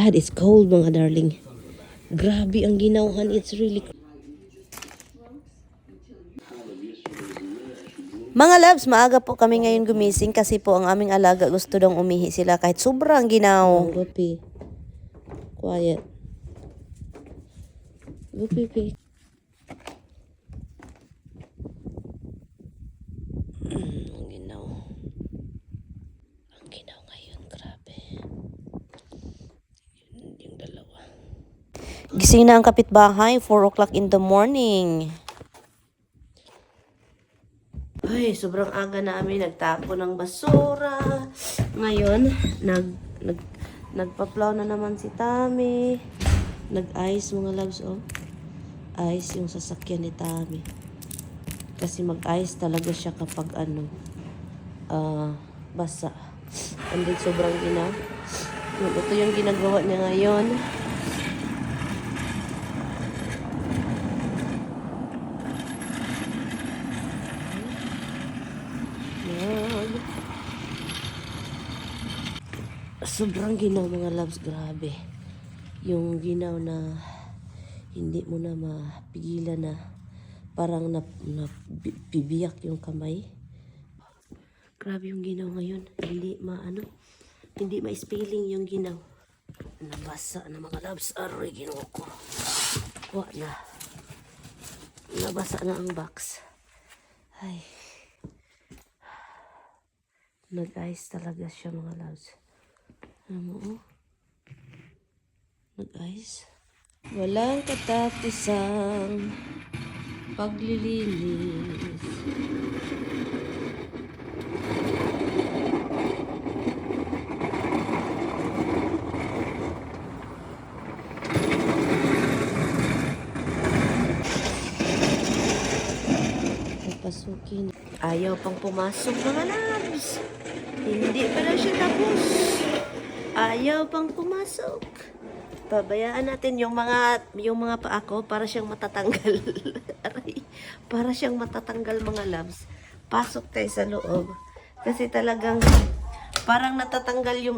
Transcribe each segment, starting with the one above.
God, it's cold mga darling. Grabe ang ginawhan. It's really mga loves, maaga po kami ngayon gumising kasi po ang aming alaga gusto daw umihi sila kahit sobrang ginaw. Gupi. Quiet. Gupi. Ang ginaw. Ang ginaw ngayon, grabe. Yung dalawa. Gising na ang kapitbahay, 4 o'clock in the morning. Ay, sobrang aga namin nagtapo ng basura. Ngayon, nagpa-plow na naman si Tami. Nag-ice mga loves, oh. Ice yung sasakyan ni Tami. Kasi mag-ice talaga siya kapag basa. And then sobrang ginaw. Ito yung ginagawa niya ngayon. Sobrang ginaw mga loves, grabe. Yung ginaw na hindi mo na mapigilan na parang nabibiyak yung kamay. Grabe yung ginaw ngayon. Hindi ma-spilling yung ginaw. Nabasa na mga loves. Aroy, ginawa ko. Kuha na. Nabasa na ang box. Ay. Nag-ice talaga siya mga loves. Oh. Nag-ice. Walang katapusang paglilinis. Papasukin. Ayaw pang pumasok mga loves. Hindi pa na siya tapos. Ayaw pang pumasok. Pabayaan natin yung mga paa ko para siyang matatanggal. Aray, para siyang matatanggal mga loves. Pasok tayo sa loob. Kasi talagang parang natatanggal yung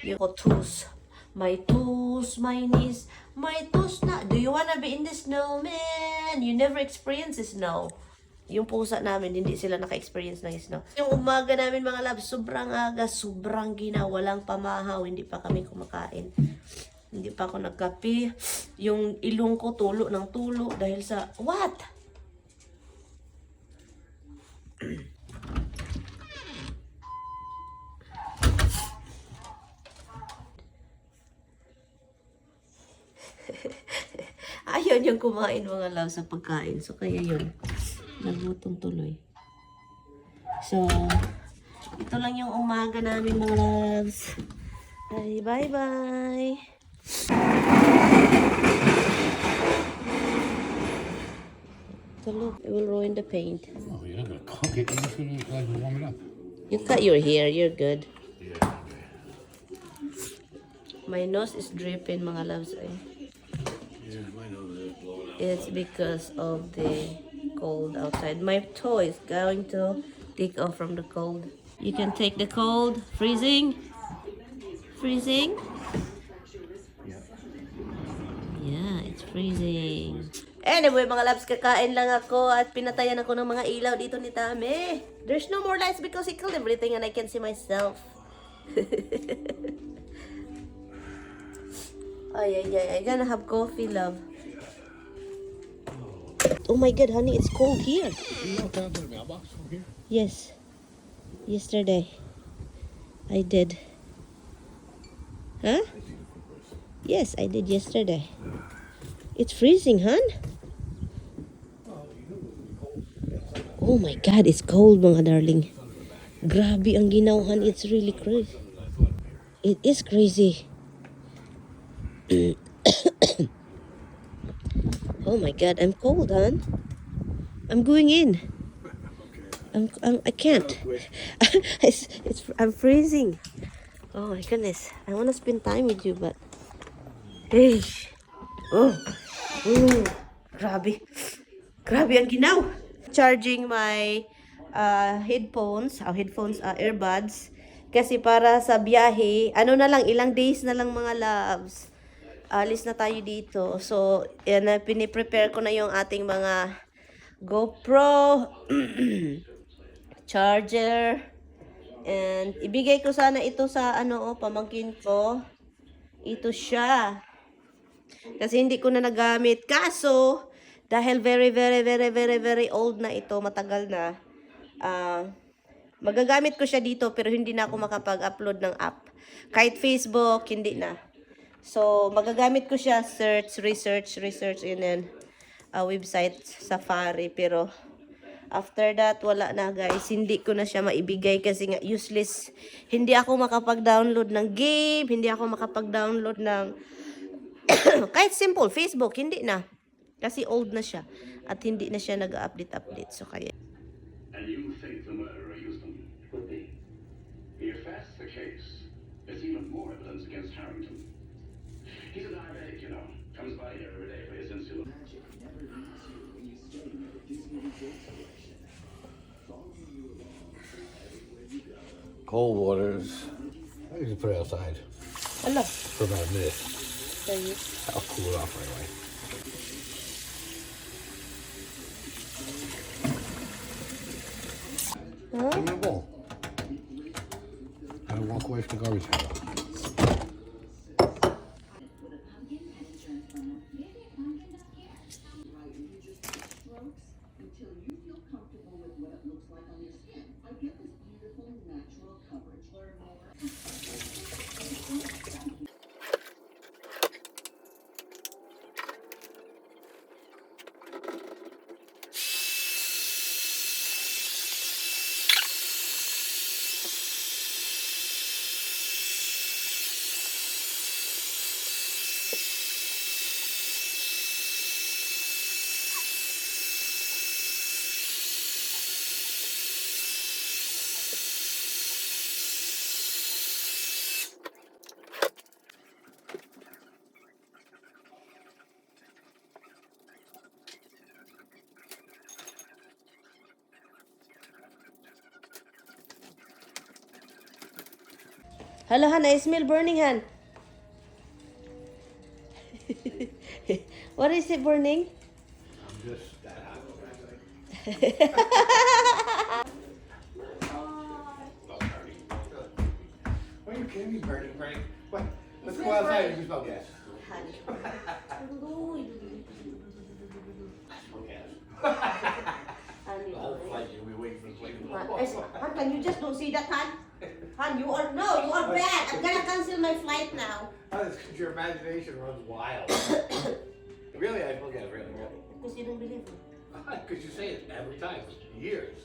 yung toes. My toes, my knees, my toes na. Do you wanna be in the snow, man? You never experience the snow. Yung pusa namin, hindi sila naka-experience ng snow. Yung umaga namin mga loves, sobrang aga, sobrang ginaw, walang pamahaw, hindi pa kami kumakain. Hindi pa ako nagkape. Yung ilong ko tulo ng tulo dahil sa, what? Ayun yung kumain mga loves sa pagkain. So kaya yun. Nagutom tuloy. So, ito lang yung umaga namin mga loves. Ay, bye-bye! So look, it will ruin the paint. Oh, you're not going to cook it. You're just going to warm it up. You cut your hair, you're good. Yeah. My nose is dripping mga loves. Yeah, my nose is blowing out. It's because of the cold outside. My toe is going to take off from the cold. You can take the cold. Freezing? Freezing? Yeah, it's freezing. Anyway, mga loves, kakain lang ako at pinatayan ako ng mga ilaw dito ni Tami. There's no more lights because he killed everything and I can see myself. Ay, I'm gonna have coffee, love. Oh my god, honey, it's cold here. You knocked out the mailbox from here? Yes. Yesterday. I did. Huh? Yes, I did yesterday. It's freezing, hon? Oh my god, it's cold mga darling. Grabe ang ginawhan. It's really crazy. It is crazy. Oh my god, I'm cold, hon. I'm going in. I can't. I'm freezing. Oh my goodness. I want to spend time with you, but hey. Oh. Grabe. Grabe ang ginaw. Charging my headphones, earbuds. Kasi para sa biyahe, ano na lang, ilang days na lang mga loves. Alis na tayo dito. So, yan na, piniprepare ko na yung ating mga GoPro, charger, and ibigay ko sana ito sa pamangkin ko. Ito siya. Kasi hindi ko na nagamit. Kaso, dahil very, very, very, very, very old na ito, matagal na, magagamit ko siya dito pero hindi na ako makapag-upload ng app. Kahit Facebook, hindi na. So, magagamit ko siya, research, and then, website, Safari. Pero, after that, wala na guys. Hindi ko na siya maibigay kasi nga useless. Hindi ako makapag-download ng game, hindi ako makapag-download ng kahit simple, Facebook, hindi na. Kasi old na siya. At hindi na siya nag-update. So, kaya. And you think the murderer used them? Could be. If that's the case, there's even more evidence against Harrington. He's a diabetic, you know. Comes by here every day for his insulin. Cold waters. I usually put it outside Ala. for about a minute. I'll cool it off right away. Huh? In my bowl. I walk away from the garbage can. Hello, Han. I smell burning, Han. What is it burning? I'm just that hot. Are you kidding me, burning, Frank? What? Let's go outside and smell gas. The whole flight, you'll be waiting for the plane to blow. Han, can you just don't say that, Han? Han, you are bad. I'm gonna cancel my flight now. That's because your imagination runs wild. Really, I smell gas, really. Because you don't believe me. Because you say it every time. Years.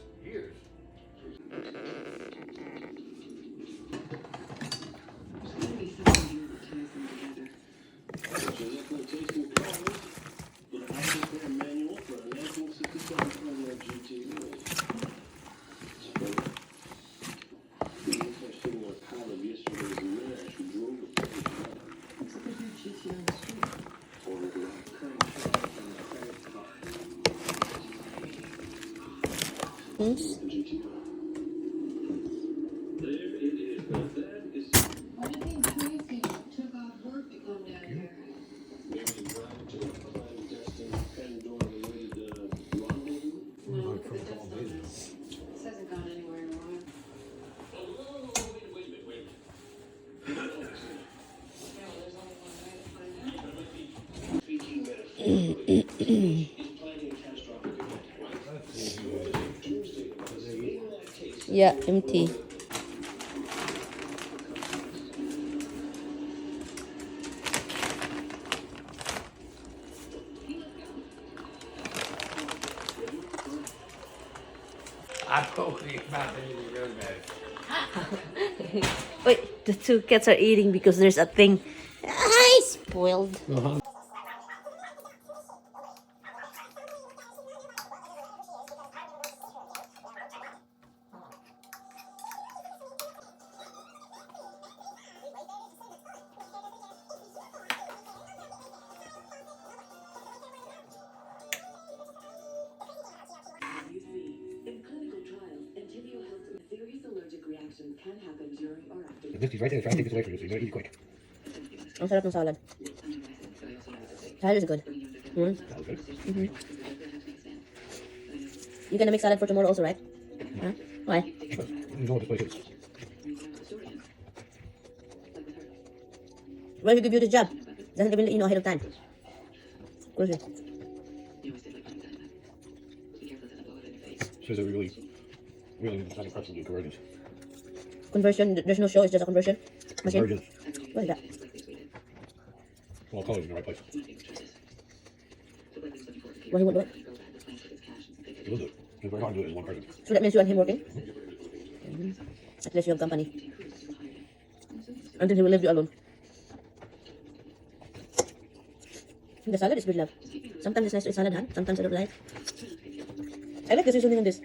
Yeah, empty. I'm totally not anything really bad. Wait, the two cats are eating because there's a thing. I spoiled. In clinical trials, serious allergic reactions can happen during Misty's right there trying to take this away from you, so you gotta eat it quick. Ang sarap ng salad. Salad is good. Mm. That was good. Mm-hmm. You gonna make salad for tomorrow also, right? Huh? Why? You know what this place is. Why did you give you this job? Doesn't even let you know ahead of time. Crazy. Says that we really need to find the conversions. Conversion, there's no show, it's just a conversion machine. Conversions. What is that? Well, colors in the right place. Well, he won't do it. You'll do it. It's very hard to do it as one person. So that means you and him working? Mm-hmm. At least you have company. Until he will leave you alone. The salad is good, love. Sometimes it's nice to eat salad, huh? Sometimes I don't like. I like the seasoning on this.